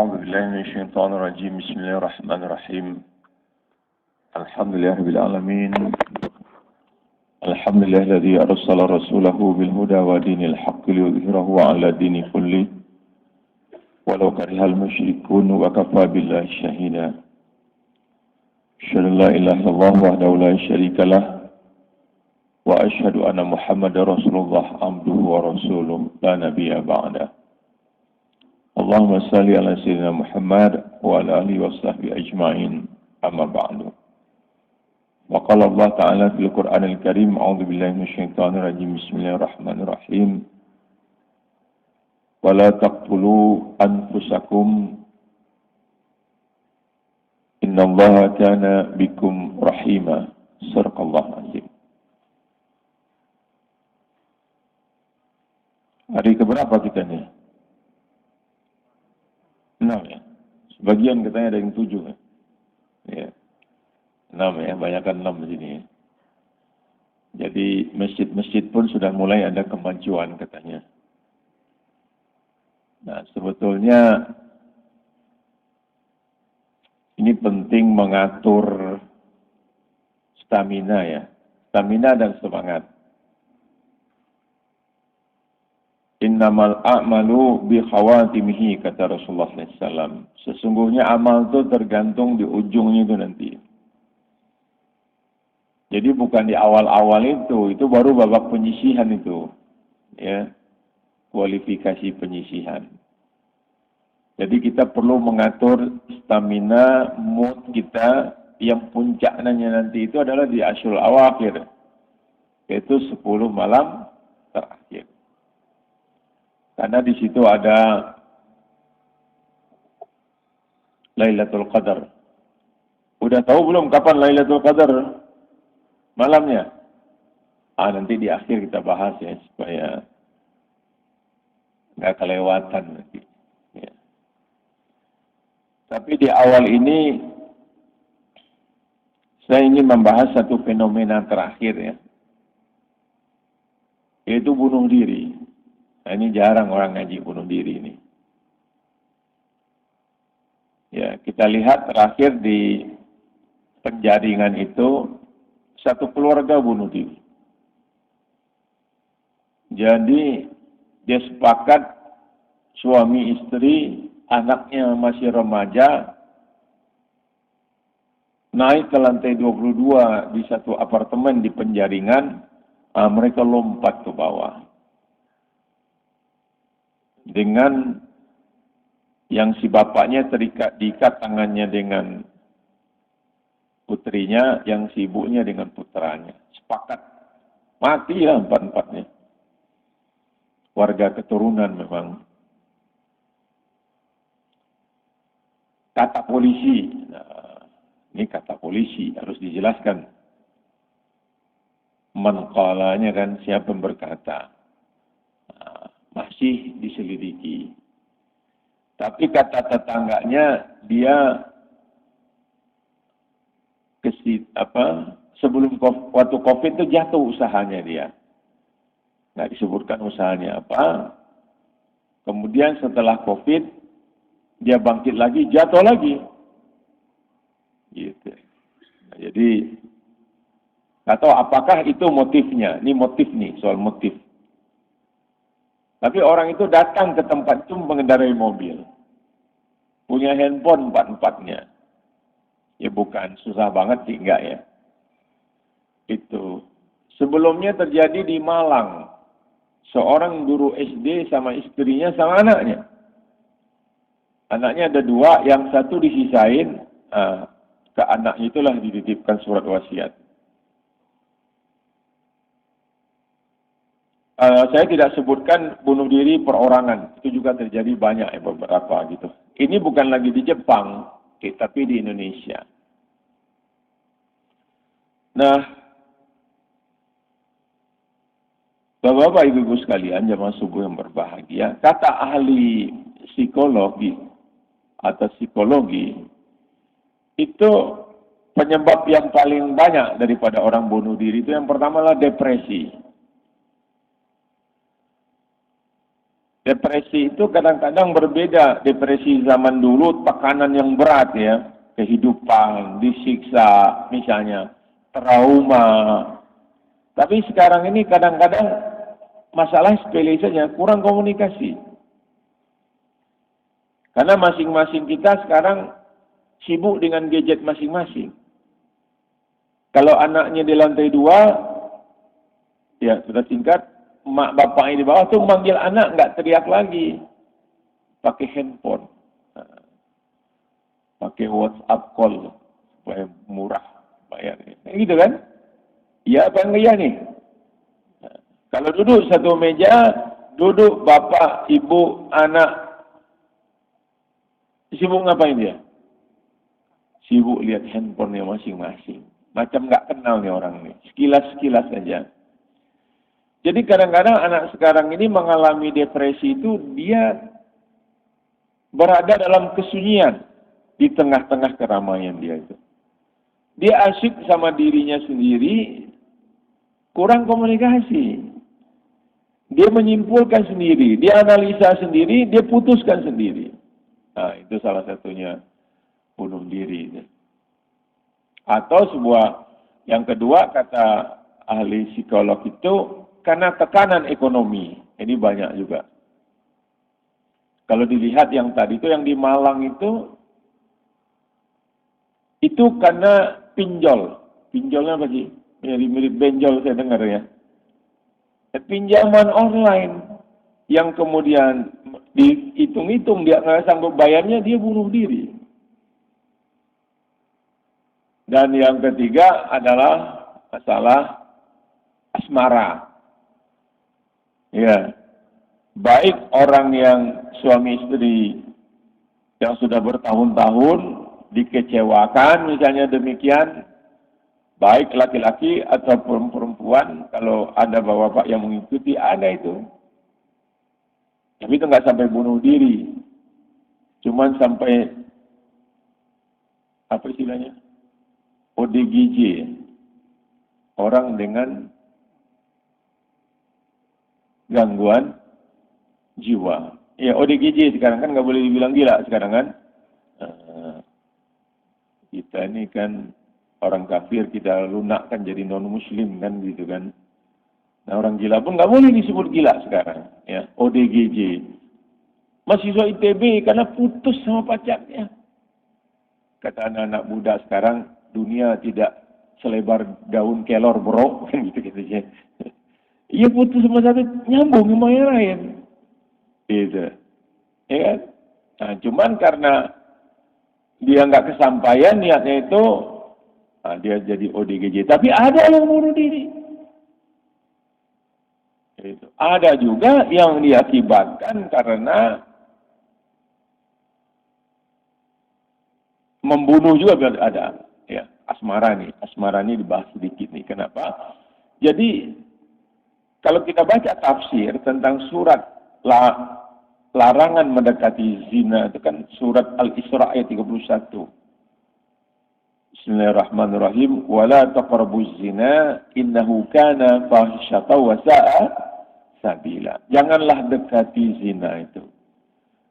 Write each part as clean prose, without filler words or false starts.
أعوذ بالله من الشيطان الرجيم بسم الله الرحمن الرحيم الحمد لله رب العالمين الحمد لله الذي أرسل رسوله بالهدى ودين الحق ليظهره على الدين كله ولو كره المشركون وكفى بالله شهيدا أشهد أن لا إله إلا الله وحده لا شريك له وأشهد أن محمدا رسول الله عبده ورسوله لا نبي بعده اللهم صل على سيدنا محمد وعلى آله وصحبه أجمعين أما بعد وقال الله تعالى في القرآن الكريم أعوذ بالله من الشيطان الرجيم بسم الله الرحمن الرحيم ولا تقتلوا أنفسكم إن الله كان بكم رحيما صدق الله العظيم. Hari keberapa kita nih? 6 ya. Sebagian katanya ada yang 7 ya. Ya. 6 ya, banyakkan 6 di sini. Jadi masjid-masjid pun sudah mulai ada kemajuan katanya. Nah, sebetulnya ini penting mengatur stamina ya. Stamina dan semangat. Innamal a'malu bi khawatimihi kata Rasulullah SAW. Sesungguhnya amal itu tergantung di ujungnya itu nanti. Jadi bukan di awal-awal itu baru babak penyisihan itu. Ya. Kualifikasi penyisihan. Jadi kita perlu mengatur stamina mood kita yang puncaknya nanti itu adalah di Asyurul Awakhir. Yaitu 10 malam terakhir. Karena di situ ada Lailatul Qadar. Udah tahu belum kapan Lailatul Qadar? Malamnya. Nanti di akhir kita bahas ya supaya nggak kelewatan nanti. Ya. Tapi di awal ini saya ingin membahas satu fenomena terakhir ya, yaitu bunuh diri. Nah, ini jarang orang ngaji bunuh diri ini. Ya, kita lihat terakhir di Penjaringan itu satu keluarga bunuh diri. Jadi dia sepakat suami istri, anaknya masih remaja, naik ke lantai 22 di satu apartemen di Penjaringan, mereka lompat ke bawah. Dengan yang si bapaknya diikat tangannya dengan putrinya, yang si ibunya dengan putranya. Sepakat. Mati ya empat-empatnya. Warga keturunan memang. Kata polisi. Nah, ini kata polisi harus dijelaskan. Manqalanya kan siapa yang berkata. Masih diselidiki. Tapi kata tetangganya dia sebelum waktu COVID itu jatuh usahanya dia. Nggak disebutkan usahanya apa. Kemudian setelah COVID dia bangkit lagi, jatuh lagi. Gitu. Nah, jadi nggak tahu apakah itu motifnya. Ini motif nih, soal motif. Tapi orang itu datang ke tempat itu mengendarai mobil. Punya handphone empat-empatnya. Ya bukan, susah banget sih enggak ya. Itu. Sebelumnya terjadi di Malang. Seorang guru SD sama istrinya sama anaknya. Anaknya ada 2, yang satu disisain. Ke anaknya itulah dititipkan surat wasiat. Saya tidak sebutkan bunuh diri perorangan. Itu juga terjadi banyak ya, beberapa gitu. Ini bukan lagi di Jepang, tapi di Indonesia. Nah, Bapak-bapak, ibu-ibu sekalian, jamaah subuh yang berbahagia, kata ahli psikologi atau psikologi, itu penyebab yang paling banyak daripada orang bunuh diri itu yang pertama adalah depresi. Depresi itu kadang-kadang berbeda. Depresi zaman dulu tekanan yang berat ya, kehidupan, disiksa misalnya, trauma. Tapi sekarang ini kadang-kadang masalah sepele saja, kurang komunikasi. Karena masing-masing kita sekarang sibuk dengan gadget masing-masing. Kalau anaknya di lantai 2, ya sudah singkat, mak bapaknya di bawah tuh manggil anak nggak teriak lagi, pakai handphone, pakai WhatsApp call supaya murah bayarnya, gitu kan? Iya apa enggak ya nih? Kalau duduk satu meja, duduk bapak, ibu, anak, sibuk ngapain dia? Sibuk lihat handphonenya masing-masing. Macam nggak kenal nih orang ini. Sekilas-sekilas saja. Jadi kadang-kadang anak sekarang ini mengalami depresi itu dia berada dalam kesunyian di tengah-tengah keramaian dia itu. Dia asyik sama dirinya sendiri, kurang komunikasi. Dia menyimpulkan sendiri, dia analisa sendiri, dia putuskan sendiri. Nah, itu salah satunya bunuh diri. Atau yang kedua kata ahli psikolog itu karena tekanan ekonomi. Ini banyak juga. Kalau dilihat yang tadi itu yang di Malang itu karena pinjol. Pinjolnya apa sih? Mirip benjol saya dengar ya. Pinjaman online yang kemudian dihitung-hitung dia nggak sanggup bayarnya, dia bunuh diri. Dan yang ketiga adalah masalah asmara. Ya, baik orang yang suami istri yang sudah bertahun-tahun dikecewakan misalnya demikian, baik laki-laki atau perempuan, kalau ada bapak-bapak yang mengikuti, ada itu. Tapi itu nggak sampai bunuh diri. Cuman sampai, apa istilahnya? ODGJ. Orang dengan gangguan jiwa. Ya, ODGJ sekarang kan nggak boleh dibilang gila sekarang kan. Kita ini kan orang kafir, kita lunakkan jadi non-muslim kan gitu kan. Nah orang gila pun nggak boleh disebut gila sekarang. Ya, ODGJ. Mahasiswa ITB karena putus sama pacarnya. Kata anak-anak muda sekarang, dunia tidak selebar daun kelor bro. Kan gitu-gitu. Iya putus sama satu, nyambung sama yang lain. Gitu. Ya kan? Nah, cuman karena dia nggak kesampaian niatnya itu, nah, dia jadi ODGJ. Tapi ada yang bunuh diri. Itu. Ada juga yang diakibatkan karena membunuh juga ada. Ya, asmara ini dibahas sedikit nih. Kenapa? Jadi kalau kita baca tafsir tentang surat larangan mendekati zina, itu kan surat Al-Isra ayat 31. Bismillahirrahmanirrahim. Wala taqrabuz zina innahu kana fahisyatan wa sa'a sabila. Janganlah dekati zina itu.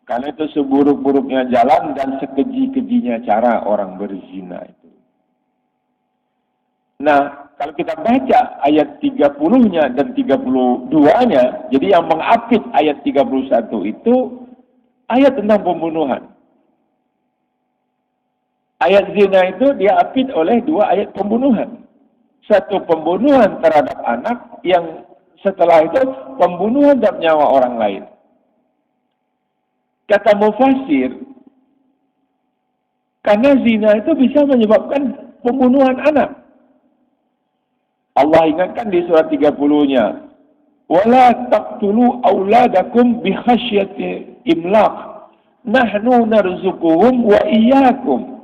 Karena itu seburuk-buruknya jalan dan sekeji-kejinya cara orang berzina itu. Nah, kalau kita baca ayat 30-nya dan 32-nya, jadi yang mengapit ayat 31 itu ayat tentang pembunuhan. Ayat zina itu diapit oleh dua ayat pembunuhan. Satu pembunuhan terhadap anak, yang setelah itu pembunuhan terhadap nyawa orang lain. Kata mufasir, karena zina itu bisa menyebabkan pembunuhan anak. Allah ingatkan di surat 30-nya, "Wala taqtulu auladakum bi khasyati imlaq. Nahnu narzuquhum wa iyyakum."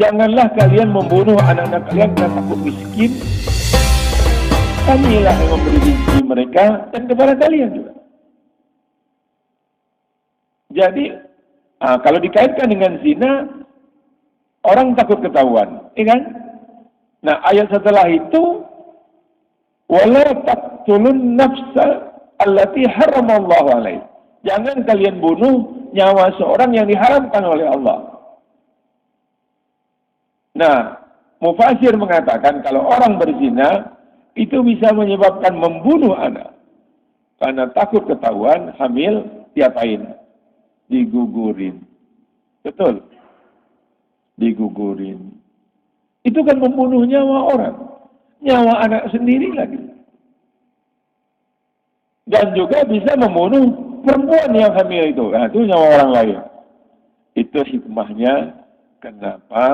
Janganlah kalian membunuh anak-anak kalian karena takut miskin. Kamilah yang memberi rezeki mereka dan kepada kalian juga. Jadi, kalau dikaitkan dengan zina, orang takut ketahuan, ya kan? Nah, ayat setelah itu, wala taqtulun nafsa allati haramallahu alaihi. Jangan kalian bunuh nyawa seorang yang diharamkan oleh Allah. Nah, mufasir mengatakan kalau orang berzina itu bisa menyebabkan membunuh anak. Karena takut ketahuan, hamil, diapain? Digugurin. Betul? Digugurin. Itu kan membunuh nyawa orang. Nyawa anak sendiri lagi. Dan juga bisa membunuh perempuan yang hamil itu. Nah, itu nyawa orang lain. Itu hikmahnya kenapa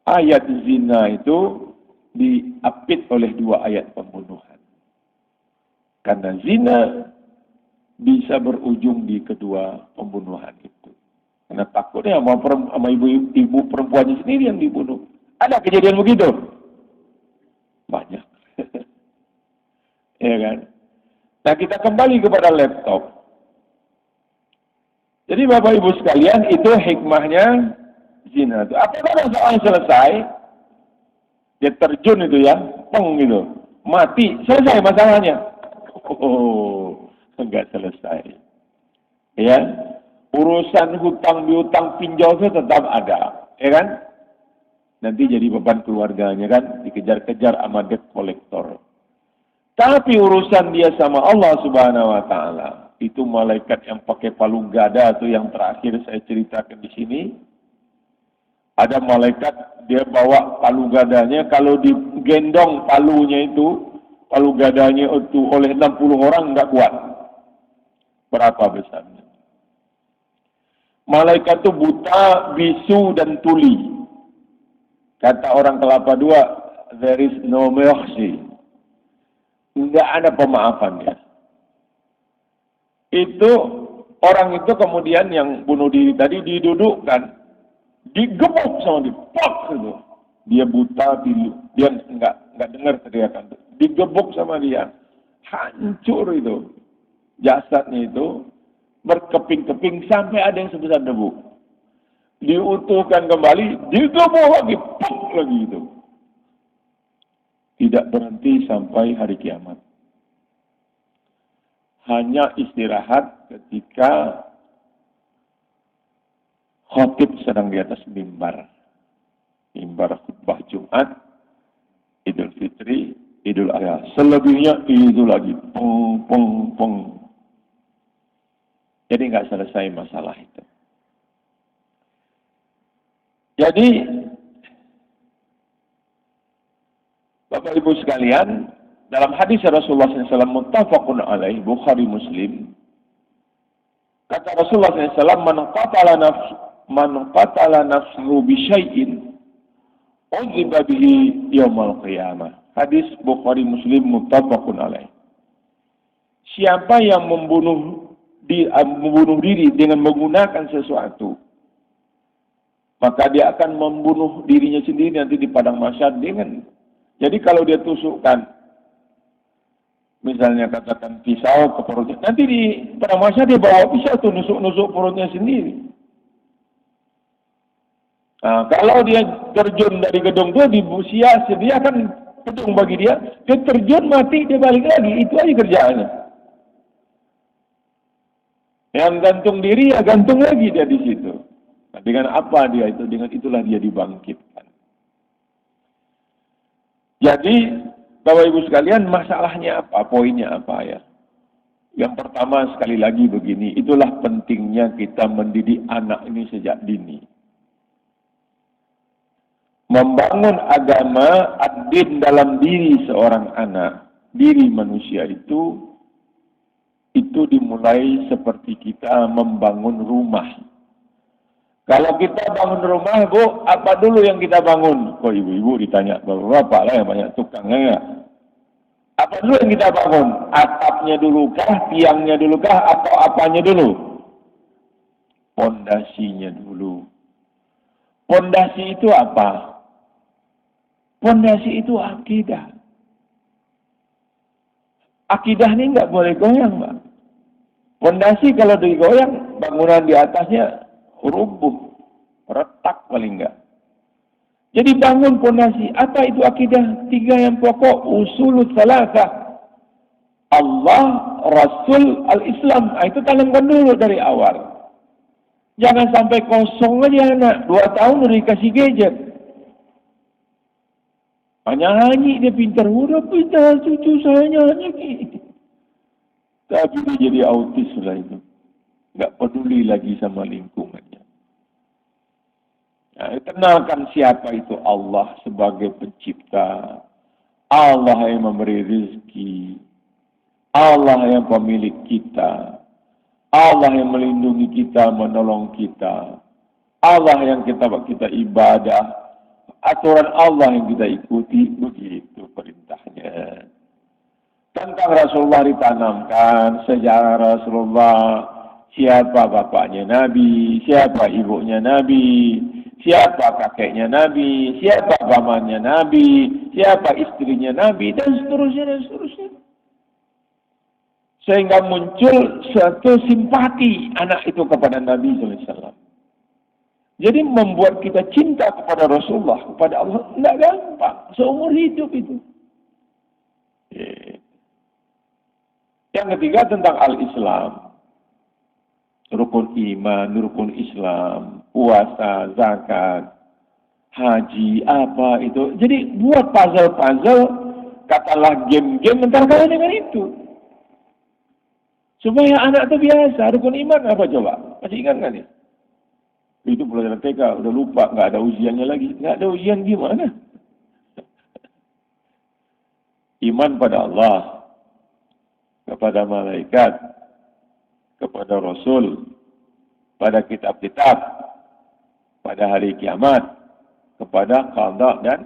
ayat zina itu diapit oleh 2 ayat pembunuhan. Karena zina bisa berujung di kedua pembunuhan itu. Karena takutnya sama ibu perempuannya sendiri yang dibunuh. Ada kejadian begitu? Banyak. Ya kan? Nah, kita kembali kepada laptop. Jadi Bapak Ibu sekalian, itu hikmahnya zina. Apabila soal selesai, dia terjun itu ya, peng gitu, mati, selesai masalahnya. Oh, enggak selesai. Ya, urusan hutang piutang pinjol itu tetap ada, ya kan? Nanti jadi beban keluarganya kan, dikejar-kejar sama debt collector. Tapi urusan dia sama Allah Subhanahu wa Ta'ala, itu malaikat yang pakai palu gada itu yang terakhir saya ceritakan di sini. Ada malaikat dia bawa palu gadanya, kalau digendong palunya itu, palu gadanya itu oleh 60 orang nggak kuat. Berapa besarnya? Malaikat itu buta, bisu dan tuli. Kata orang Kelapa II, there is no mercy. Enggak ada pemaafan ya. Itu orang itu kemudian yang bunuh diri tadi didudukkan, digebuk sama dia, pok gitu. Dia buta, dia enggak dengar teriakan itu. Digebuk sama dia, hancur itu. Jasadnya itu berkeping-keping sampai ada yang sebesar debu. Diutuhkan kembali, digebuk lagi, pok lagi itu. Tidak berhenti sampai hari kiamat. Hanya istirahat ketika khotib sedang di atas mimbar. Mimbar khutbah Jumat, Idul Fitri, Idul Adha. Selebihnya itu lagi. Peng, peng, peng. Jadi nggak selesai masalah itu. Jadi, Bapak Ibu sekalian, dalam hadis Rasulullah SAW muttafaqun alaih, Bukhari Muslim, kata Rasulullah SAW, man qatala nafsahu bisyai'in udziba bihi yaumal qiyamah. Hadis Bukhari Muslim muttafaqun alaih. Siapa yang membunuh diri dengan menggunakan sesuatu, maka dia akan membunuh dirinya sendiri nanti di padang mahsyar dengan. Jadi kalau dia tusukkan, misalnya katakan pisau ke perutnya, nanti di padang mahsyar dia bawa pisau tuh nusuk-nusuk perutnya sendiri. Nah, kalau dia terjun dari gedung itu di Busia, sediakan gedung bagi dia terjun mati, dia balik lagi, itu aja kerjaannya. Yang gantung diri ya gantung lagi dia di situ. Nah, dengan apa dia itu? Dengan itulah dia dibangkitkan. Jadi, Bapak Ibu sekalian, masalahnya apa? Poinnya apa ya? Yang pertama sekali lagi begini, itulah pentingnya kita mendidik anak ini sejak dini. Membangun agama ad-din dalam diri seorang anak, diri manusia itu dimulai seperti kita membangun rumah. Kalau kita bangun rumah, Bu, apa dulu yang kita bangun? Kok ibu-ibu ditanya, bapak lah yang banyak tukangnya. Apa dulu yang kita bangun? Atapnya dulu kah, tiangnya dulu kah, atau apanya dulu? Pondasinya dulu. Pondasi itu apa? Pondasi itu akidah. Akidah ini nggak boleh goyang, Mbak. Pondasi kalau digoyang, bangunan di atasnya rubuh, retak paling enggak. Jadi bangun pondasi. Apa itu akidah? 3 yang pokok, usulul salasah. Allah, Rasul, Al-Islam. Itu tanamkan dulu dari awal. Jangan sampai kosong aja anak. 2 tahun udah dikasih gadget. Hanya nyanyi dia pintar. Udah pintar cucu saya nyanyi. Tapi dia jadi autis lah itu. Nggak peduli lagi sama lingkungannya. Nah, kenalkan siapa itu Allah sebagai pencipta. Allah yang memberi rezeki. Allah yang pemilik kita. Allah yang melindungi kita, menolong kita. Allah yang kita ibadah. Aturan Allah yang kita ikuti, begitu perintahnya. Tentang Rasulullah ditanamkan sejarah Rasulullah, siapa bapaknya Nabi, siapa ibunya Nabi, siapa kakeknya Nabi, siapa pamannya Nabi, siapa istrinya Nabi, dan seterusnya, dan seterusnya. Sehingga muncul suatu simpati anak itu kepada Nabi SAW. Jadi membuat kita cinta kepada Rasulullah, kepada Allah, tidak gampang. Seumur hidup itu. Yang ketiga tentang Al-Islam. Rukun iman, rukun Islam, puasa, zakat, haji, apa itu. Jadi buat puzzle-puzzle, katalah game-game, ntar kalian dengan itu. Supaya anak itu biasa. Rukun iman apa coba? Masih ingat nggak nih? Itu pelajaran TK, udah lupa, nggak ada ujiannya lagi. Nggak ada ujian gimana? Iman pada Allah, kepada malaikat, kepada Rasul, pada kitab-kitab, pada hari kiamat, kepada qada dan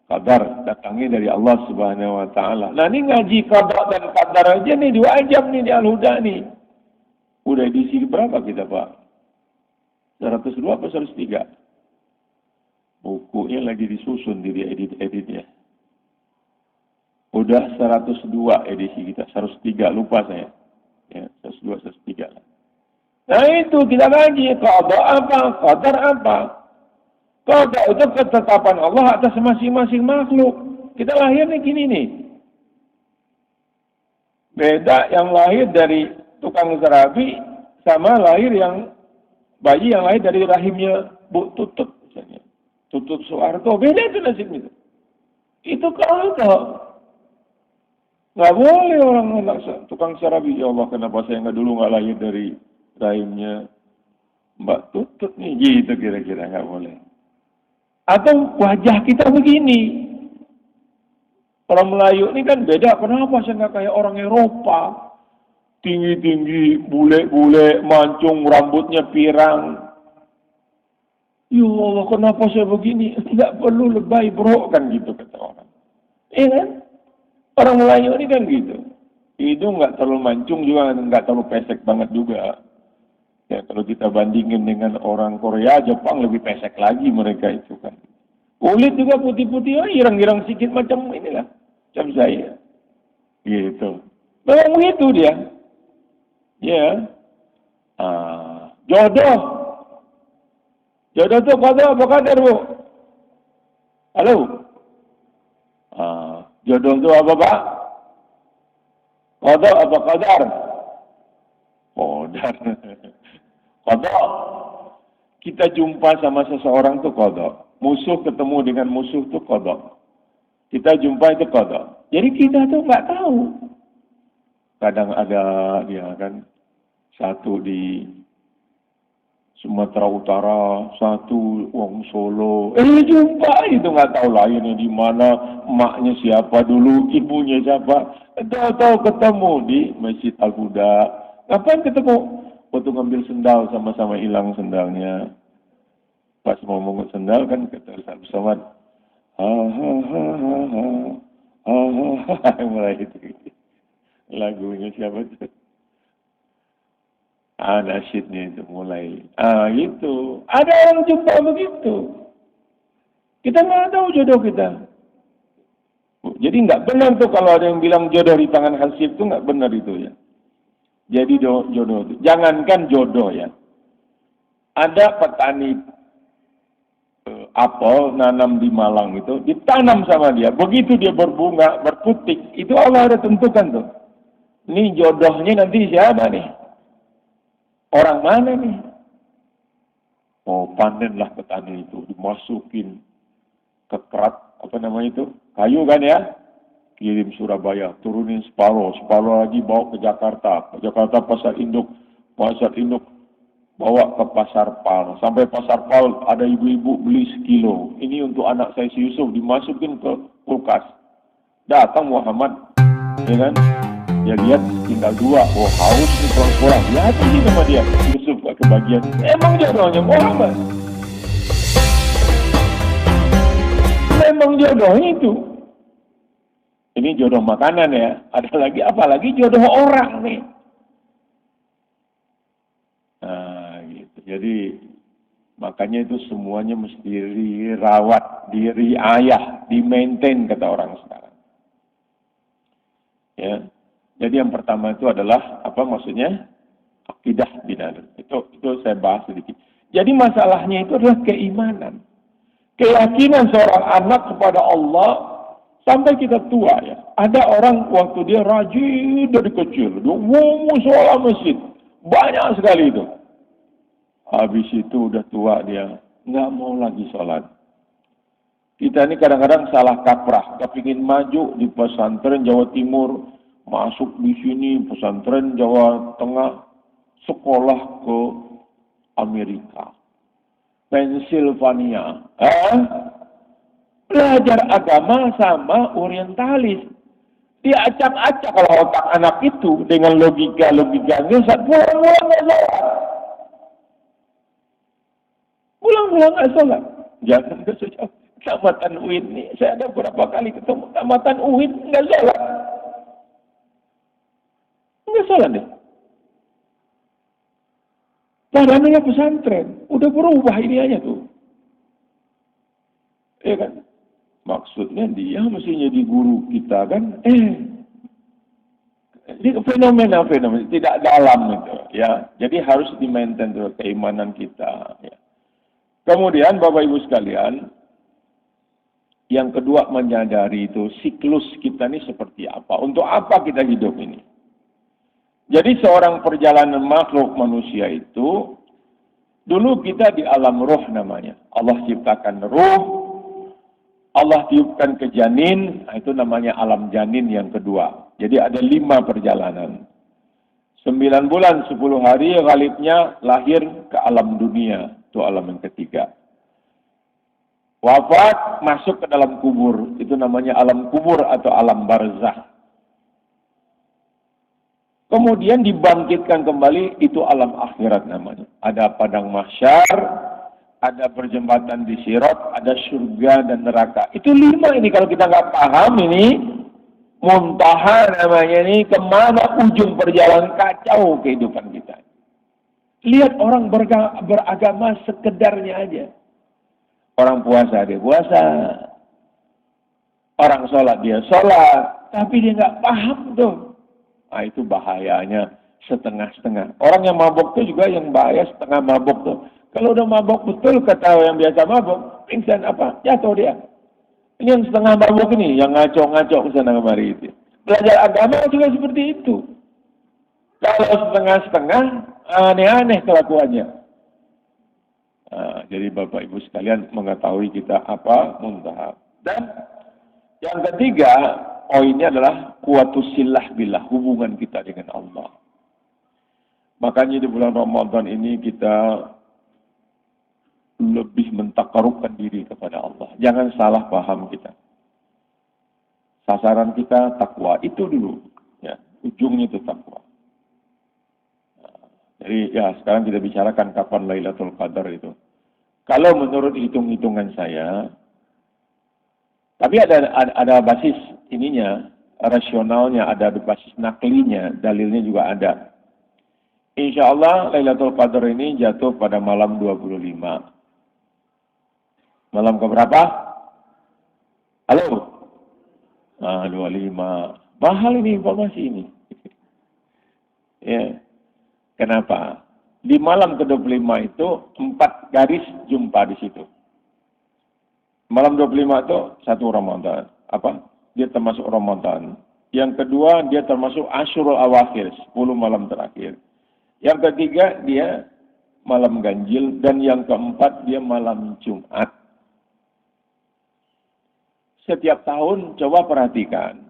qadar datangnya dari Allah Subhanahu wa taala. Nah, ini ngaji qada dan qadar aja nih 2 jam nih di Al-Huda nih. Udah edisi berapa kita, Pak? 102 atau 103? Bukunya lagi disusun, edit-editnya. Udah 102 edisi kita, 103 lupa saya. Ya, 102, 103 lah. Nah itu kita ngaji, qada apa, qadar apa. Qada itu ketetapan Allah atas masing-masing makhluk. Kita lahir nih gini nih. Beda yang lahir dari tukang serabi sama lahir yang bayi yang lahir dari rahimnya Bu Tutut misalnya. Tutut Soeharto, beda itu nasibnya. Itu qada. Nggak boleh orang anak tukang serabi. Ya Allah, kenapa saya dulu nggak lahir dari rahimnya Mbak Tutut nih, gitu kira-kira, nggak boleh. Atau wajah kita begini. Orang Melayu ini kan beda. Kenapa saya nggak kayak orang Eropa? Tinggi-tinggi, bule-bule, mancung, rambutnya pirang. Ya Allah, kenapa saya begini? Nggak perlu lebay bro, kan gitu kata orang. Iya kan? Orang Melayu ini kan gitu. Hidung nggak terlalu mancung juga, nggak terlalu pesek banget juga. Ya, kalau kita bandingin dengan orang Korea, Jepang lebih pesek lagi mereka itu kan. Kulit juga putih-putih, irang-irang sedikit macam inilah. Macam saya. Gitu. Memang begitu dia. Ya. Jodoh. Jodoh itu qada apa qadar, Bu? Halo? Jodoh itu apa, Pak? Qada apa qadar? Qadar. Qada. Kita jumpa sama seseorang itu qada. Musuh ketemu dengan musuh itu qada. Kita jumpa itu qada. Jadi kita tuh nggak tahu. Kadang ada dia kan satu di Sumatera Utara, satu Wong Solo. Jumpa itu nggak tahu lahirnya di mana, emaknya siapa dulu, ibunya siapa. Tahu-tahu ketemu di Masjid Al-Huda. Ngapain ketemu? Waktu ngambil sendal, sama-sama hilang sendalnya. Pas mau mengut sendal kan kata Ustaz Somad, mulai itu. Lagunya siapa itu? Nasyidnya itu mulai. Gitu. Ada orang jumpa begitu. Kita nggak tahu jodoh kita. Jadi nggak benar tuh kalau ada yang bilang jodoh di tangan Hasib itu nggak benar itu ya. Jadi jodoh itu. Jangankan jodoh ya. Ada petani apel nanam di Malang itu, ditanam sama dia. Begitu dia berbunga, berputik, itu Allah ada tentukan tuh. Ini jodohnya nanti siapa nih? Orang mana nih? Oh, panenlah petani itu, dimasukin ke kerat, apa namanya itu? Kayu kan ya? Kirim Surabaya, turunin separuh lagi bawa ke Jakarta pasar induk bawa ke pasar Pal, sampai pasar Pal ada ibu-ibu beli sekilo, ini untuk anak saya si Yusuf, dimasukin ke kulkas, datang Muhammad, ya kan, dia lihat tinggal 2, oh haus nih kurang-kurang, lihat ini sama dia, Yusuf gak kebagian, emang jodohnya Muhammad, memang jodohnya itu. Ini jodoh makanan ya. Ada lagi, apalagi jodoh orang nih. Nah, gitu. Jadi makanya itu semuanya mesti dirawat, diriayah, di-maintain kata orang sekarang. Ya. Jadi yang pertama itu adalah apa maksudnya? Akidah binatul. Itu saya bahas sedikit. Jadi masalahnya itu adalah keimanan. Keyakinan seorang anak kepada Allah sampai kita tua ya. Ada orang waktu dia rajin dari kecil. Dia sholat masjid. Banyak sekali itu. Habis itu udah tua dia. Nggak mau lagi sholat. Kita ini kadang-kadang salah kaprah. Kepingin maju di pesantren Jawa Timur. Masuk di sini pesantren Jawa Tengah. Sekolah ke Amerika. Pennsylvania. Belajar agama sama orientalis. Diacak-acak kalau otak anak itu dengan logika-logikanya pulang-pulang nggak sholat. Pulang-pulang nggak sholat. Jangan ke sejauh Kecamatan UIN nih. Saya ada beberapa kali ketemu Kecamatan UIN nggak sholat. Nggak sholat deh. Padahal ini pesantren. Udah berubah ini aja tuh. Iya kan? Maksudnya dia mesti jadi guru kita kan? Ini fenomena tidak dalam itu ya. Jadi harus di-maintain tuh keimanan kita. Ya. Kemudian Bapak Ibu sekalian, yang kedua menyadari itu siklus kita ini seperti apa? Untuk apa kita hidup ini? Jadi seorang perjalanan makhluk manusia itu dulu kita di alam roh namanya. Allah ciptakan roh. Allah tiupkan ke janin, itu namanya alam janin yang kedua. Jadi ada 5 perjalanan. 9 bulan, 10 hari, ghalibnya lahir ke alam dunia. Itu alam yang ketiga. Wafat, masuk ke dalam kubur. Itu namanya alam kubur atau alam barzakh. Kemudian dibangkitkan kembali, itu alam akhirat namanya. Ada padang mahsyar, ada perjembatan di Sirat, ada surga dan neraka. Itu 5 ini kalau kita nggak paham ini, muntaha namanya ini, kemana ujung perjalanan kacau kehidupan kita. Lihat orang beragama sekedarnya aja. Orang puasa dia puasa. Orang sholat dia sholat. Tapi dia nggak paham tuh. Nah itu bahayanya setengah-setengah. Orang yang mabok tuh juga yang bahaya setengah mabok tuh. Kalau udah mabok betul, kata yang biasa mabok, pingsan apa? Jatuh dia. Ini yang setengah mabok ini, yang ngaco-ngaco ke sana kemari itu. Belajar agama juga seperti itu. Kalau setengah-setengah, aneh-aneh kelakuannya. Nah, jadi Bapak Ibu sekalian mengetahui kita apa muntaha. Dan yang ketiga, poinnya adalah kuwatusillah billah, hubungan kita dengan Allah. Makanya di bulan Ramadan ini kita lebih mentakarubkan diri kepada Allah. Jangan salah paham kita. Sasaran kita takwa itu dulu, ya, ujungnya itu takwa. Jadi ya sekarang kita bicarakan kapan Lailatul Qadar itu. Kalau menurut hitung-hitungan saya, tapi ada basis ininya, rasionalnya, ada basis naklinya, dalilnya juga ada. Insya Allah Lailatul Qadar ini jatuh pada malam 25. Malam keberapa? Halo? 25. Mahal ini informasi ini. Ya. Kenapa? Di malam ke-25 itu 4 garis jumpa di situ. Malam 25 itu 1 Ramadan. Dia termasuk Ramadan. Yang kedua, dia termasuk Asyurul Awakhir, 10 malam terakhir. Yang ketiga, dia malam ganjil. Dan yang keempat, dia malam Jumat. Setiap tahun, coba perhatikan.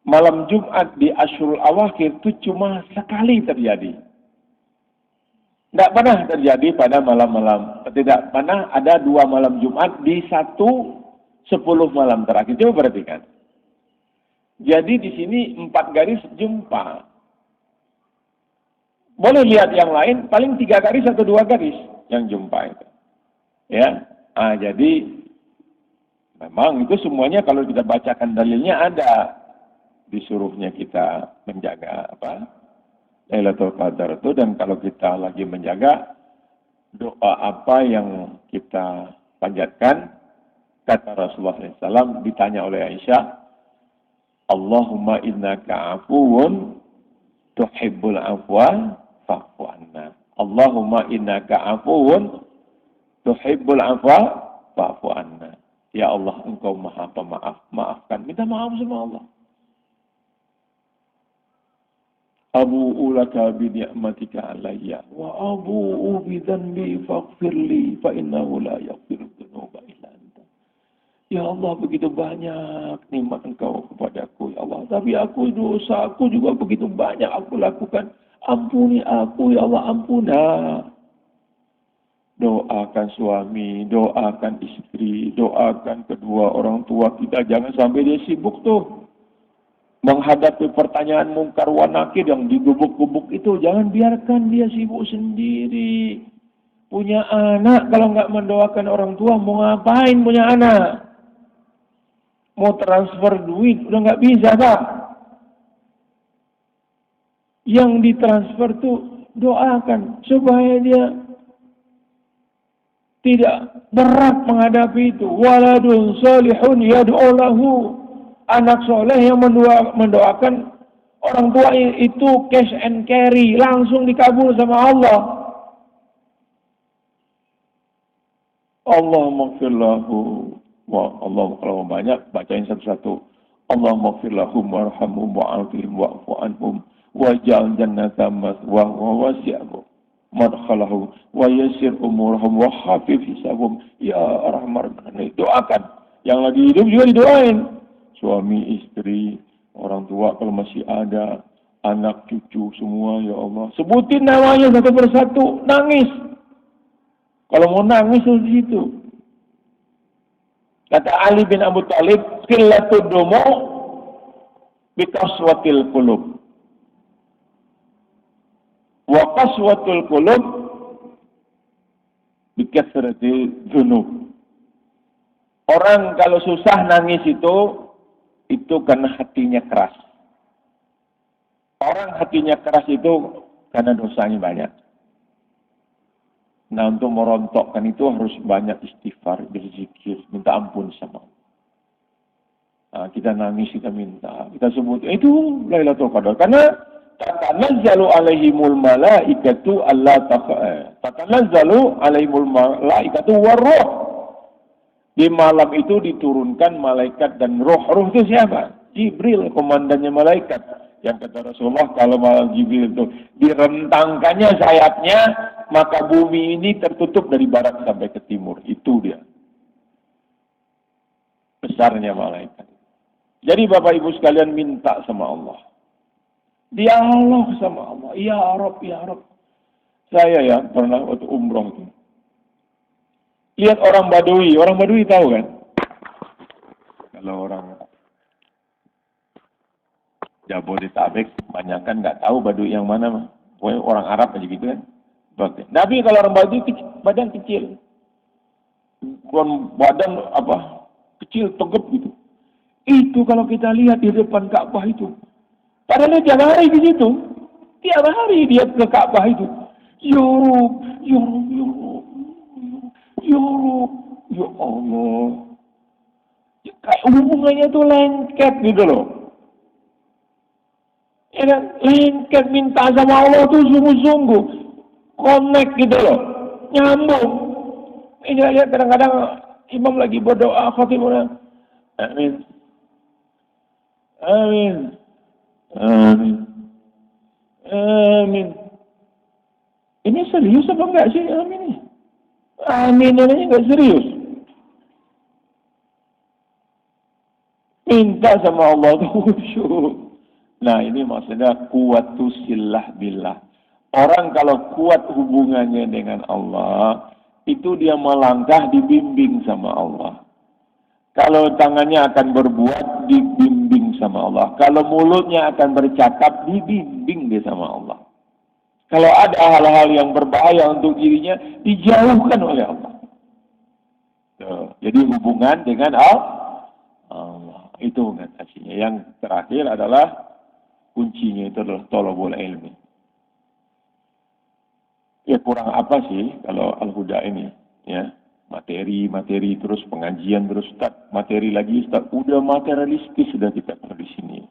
Malam Jumat di Asyurul Awakhir itu cuma sekali terjadi. Tidak pernah terjadi pada malam-malam. Tidak pernah ada 2 malam Jumat di 10 malam terakhir. Coba perhatikan. Jadi di sini 4 garis jumpa. Boleh lihat yang lain, paling 3 garis atau 2 garis yang jumpa itu. Ya, jadi memang itu semuanya kalau kita bacakan dalilnya ada. Disuruhnya kita menjaga Lailatul Qadar itu, dan kalau kita lagi menjaga, doa apa yang kita panjatkan, kata Rasulullah SAW ditanya oleh Aisyah, Allahumma innaka afuwun tuhibbul afwa fa'fu anna. Allahumma innaka afuwun tuhibbul afwa fa'fu anna. Ya Allah, Engkau Maha Pemaaf, maafkan. Minta maaf sama Allah. Abu'u laka bi ni'matika alayya wa abu'u bi dhanbi faghfirli fa innahu la yaghfiru dzunuba illa anta. Ya Allah, begitu banyak nikmat Engkau kepadaku, ya Allah. Tapi dosa aku juga begitu banyak aku lakukan. Ampuni aku, ya Allah, ampuna. Doakan suami, doakan istri, doakan kedua orang tua kita. Jangan sampai dia sibuk tuh menghadapi pertanyaan mungkar wa nakir yang digubuk-gubuk itu. Jangan biarkan dia sibuk sendiri. Punya anak, kalau nggak mendoakan orang tua, mau ngapain punya anak? Mau transfer duit, udah nggak bisa, Pak. Yang ditransfer tuh doakan supaya dia tidak berat menghadapi itu. Waladun salihun yad'u lahu. Anak soleh yang mendoakan orang tua itu cash and carry, langsung dikabul sama Allah. Allahumma ighfir lahu. Allah kalau banyak bacain satu-satu. Allahumma ighfir lahum warhamhum wa'afihim wa'fu anhum waj'al jannata mathwahum wa wasi'hum madkhalahum wa yassir umurahum wa khafif hisabhum ya arhamar rahimin. Doakan. Yang lagi hidup juga didoain. Suami, istri, orang tua kalau masih ada, anak, cucu, semua, ya Allah. Sebutin namanya satu persatu, nangis. Kalau mau nangis di situ. Kata Ali bin Abu Thalib, qillatud dumu bi qaswatil qulub. Wa qaswatul qulub bi kathratil dzunub. Orang kalau susah nangis itu karena hatinya keras. Orang hatinya keras itu karena dosanya banyak. Nah, untuk merontokkan itu harus banyak istighfar, berzikir, minta ampun sama Allah. Nah, kita nangis, kita minta, kita sebut, itu Lailatul Qadar. Karena tatanazzalu alaihimul malaikatu alla tatanazzalu alaihimul malaikatu warruh. Di malam itu diturunkan malaikat dan roh. Roh itu siapa? Jibril, komandannya malaikat. Yang kata Rasulullah, kalau malam Jibril itu direntangkannya sayapnya, maka bumi ini tertutup dari barat sampai ke timur. Itu dia. Besarnya malaikat. Jadi Bapak Ibu sekalian minta sama Allah. Dialog sama Allah. Ya Rabb, ya Rabb. Saya pernah waktu umroh itu. Lihat orang Badui tahu kan? Kalau orang Jabodetabek, kebanyakan nggak tahu Badui yang mana. Pokoknya orang Arab aja gitu kan. Nabi kalau orang Badui badan kecil. Badan kecil, tegap gitu. Itu kalau kita lihat di depan Ka'bah itu. Padahal dia tiap hari di situ. Tiap hari dia ke Ka'bah itu. Ya Allah. Kayak hubungannya tuh lengket gitu loh. Ya kan? Lengket, minta sama Allah tuh sungguh-sungguh. Connect gitu loh. Nyambung. Ini lihat kadang-kadang imam lagi berdoa, khatib orang. Amin. Amin. Amin. Amin. Ini serius apa enggak sih amin ini? Amin ini enggak serius. Minta sama Allah tuh khusyuk. Nah ini maksudnya kuwatu sillah billah. Orang kalau kuat hubungannya dengan Allah, itu dia melangkah dibimbing sama Allah. Kalau tangannya akan berbuat, dibimbing sama Allah. Kalau mulutnya akan bercakap, dibimbing dia sama Allah. Kalau ada hal-hal yang berbahaya untuk dirinya, dijauhkan oleh Allah. Jadi hubungan dengan Allah. Itu mengatasinya. Yang terakhir adalah kuncinya itu adalah thalabul ilmi. Ya kurang apa sih kalau Al-Huda ini? Ya, materi terus pengajian terus Ustaz, materi lagi Ustaz. Udah materialistis sudah kita di sini.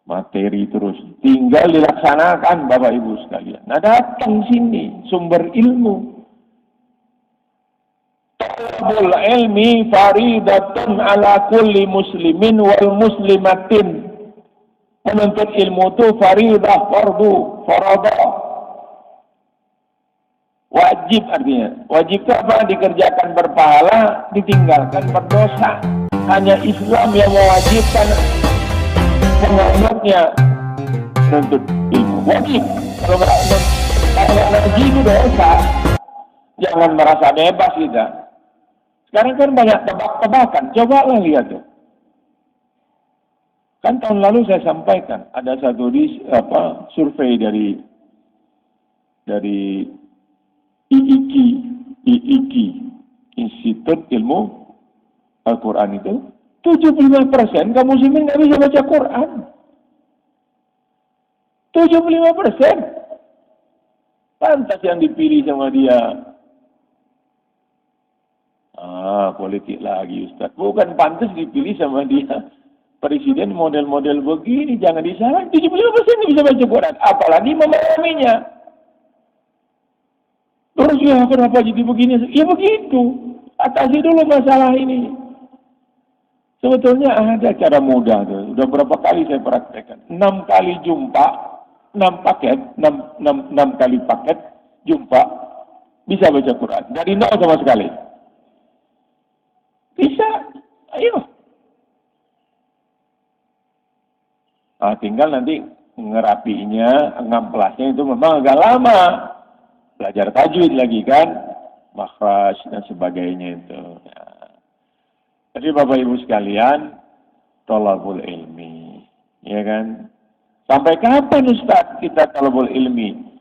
Materi terus, tinggal dilaksanakan Bapak Ibu sekalian. Nah datang sini sumber ilmu. Talabul ilmi faridatun ala kulli muslimin wal muslimatin. Menuntut ilmu itu faridah, farada. Wajib artinya. Wajib itu apa? Dikerjakan berpahala, ditinggalkan berdosa. Hanya Islam yang mewajibkan penganutnya menuntut ilmu. Wajib. Kalau nggak ngaji itu dosa. Jangan merasa bebas kita. Sekarang kan banyak tebak-tebakan. Coba lah lihat tuh. Kan tahun lalu saya sampaikan ada satu survei dari IIKI Institut Ilmu Al-Quran itu 75% kaum muslimin nggak bisa baca Quran. 75%. Pantas yang dipilih sama dia. Politik lagi Ustaz. Bukan pantas dipilih sama dia. Presiden model-model begini jangan disalahin. 75% nggak bisa baca Quran. Apalagi memahaminya. Terus ya kenapa jadi begini? Ya begitu. Atasi dulu masalah ini. Sebetulnya ada cara mudah tuh. Udah berapa kali saya praktekkan. 6 kali jumpa, 6 paket, 6 kali paket jumpa, bisa baca Quran. Dari nol sama sekali. Bisa. Ayo. Tinggal nanti ngerapinya, ngamplasnya itu memang agak lama. Belajar tajwid lagi kan, makhraj dan sebagainya itu. Jadi Bapak Ibu sekalian, thalabul ilmi, ya kan? Sampai kapan Ustaz kita thalabul ilmi?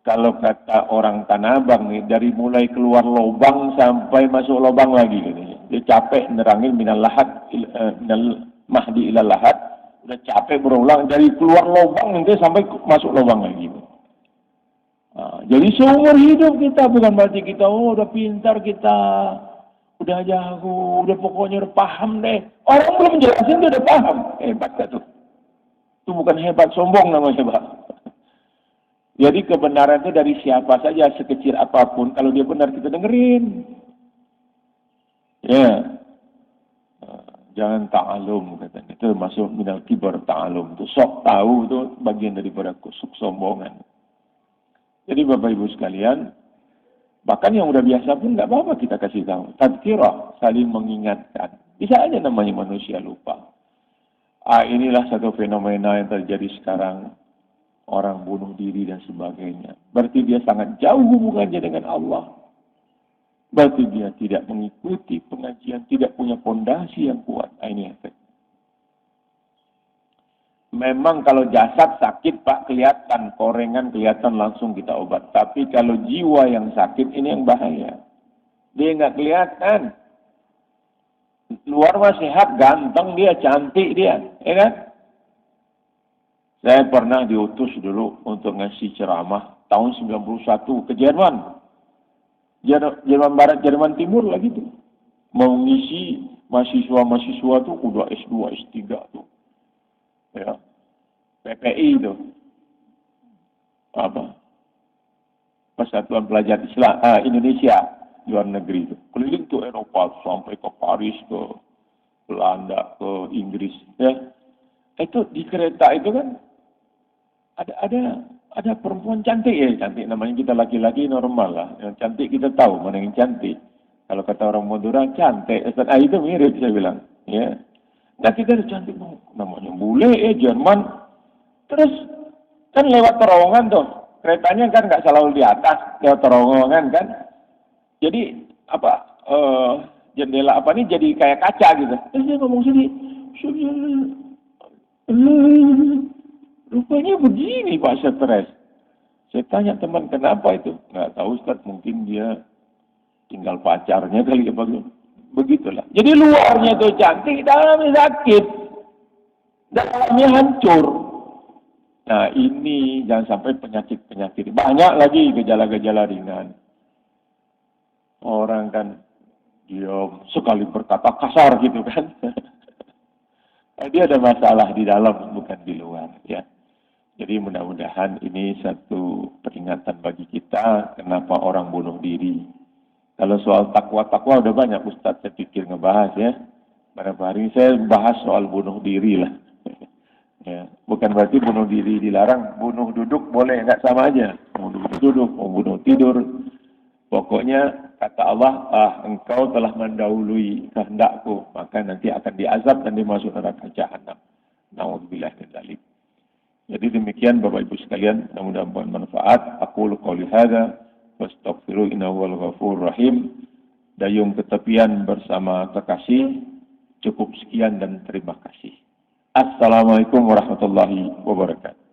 Kalau kata orang Tanah Abang nih, dari mulai keluar lubang sampai masuk lubang lagi gitu. Dia capek nerangin minal mahdi ilal lahad, udah capek berulang dari keluar lubang nanti sampai masuk lubang lagi. Jadi seumur hidup kita bukan berarti kita udah pintar kita. Udah jago, udah pokoknya udah paham deh. Orang belum jelasin dia udah paham. Hebat gak tuh? Itu bukan hebat, sombong namanya Pak. Jadi kebenaran itu dari siapa saja, sekecil apapun. Kalau dia benar kita dengerin. Ya. Jangan ta'alum katanya. Itu masuk minal kibar ta'alum. Itu sok tahu itu bagian daripada sombongan. Jadi Bapak Ibu sekalian, bahkan yang udah biasa pun nggak apa-apa kita kasih tahu. Tadkirah, saling mengingatkan. Bisa aja namanya manusia lupa. Inilah satu fenomena yang terjadi sekarang. Orang bunuh diri dan sebagainya. Berarti dia sangat jauh hubungannya dengan Allah. Berarti dia tidak mengikuti pengajian, tidak punya fondasi yang kuat. Ini efek. Memang kalau jasad sakit Pak kelihatan, korengan kelihatan langsung kita obat. Tapi kalau jiwa yang sakit ini yang bahaya. Dia nggak kelihatan. Luar mah sehat, ganteng dia, cantik dia, ya kan? Saya pernah diutus dulu untuk ngasih ceramah tahun 91 ke Jerman. Jerman Barat, Jerman Timur lagi tuh. Mau ngisi mahasiswa-mahasiswa tuh udah S2, S3 tuh. Ya. PPI itu. Persatuan Pelajar Islam Indonesia luar negeri itu. Keliling tuh Eropa sampai ke Paris, ke Belanda, ke Inggris ya. Itu di kereta itu kan ada perempuan cantik ya, cantik namanya kita laki-laki normal lah. Yang cantik kita tahu mana yang cantik. Kalau kata orang Madura cantik, itu mirip saya bilang. Ya, nah kita ada cantik namanya bule Jerman. Terus kan lewat terowongan tuh, keretanya kan nggak selalu di atas, lewat terowongan kan. Jadi jendela apa nih jadi kayak kaca gitu. Terus dia ngomong sini, rupanya begini Pak stres. Saya tanya teman kenapa itu? Nggak tahu Ustaz, mungkin dia tinggal pacarnya kali ya begitulah. Jadi luarnya itu cantik, dalamnya sakit, dalamnya hancur. Nah ini jangan sampai penyakit banyak lagi gejala-gejala ringan. Orang kan dia sekali berkata kasar gitu kan. Dia ada masalah di dalam bukan di luar ya. Jadi mudah-mudahan ini satu peringatan bagi kita kenapa orang bunuh diri. Kalau soal takwa udah banyak Ustadz saya pikir ngebahas ya. Beberapa hari ini saya bahas soal bunuh diri lah. Ya, bukan berarti bunuh diri dilarang, bunuh duduk boleh, nggak sama aja. Mau duduk, mau bunuh tidur. Pokoknya kata Allah, engkau telah mendahului kehendakku, maka nanti akan diazab dan dimasuk neraka jahanam. Nauzubillah min dzalik. Jadi demikian Bapak Ibu sekalian, mudah-mudahan bermanfaat. Aku qouli hadza wastaghfiru innahu wal ghafurur rahim. Dayung ketepian bersama kekasih. Cukup sekian dan terima kasih. Assalamualaikum warahmatullahi wabarakatuh.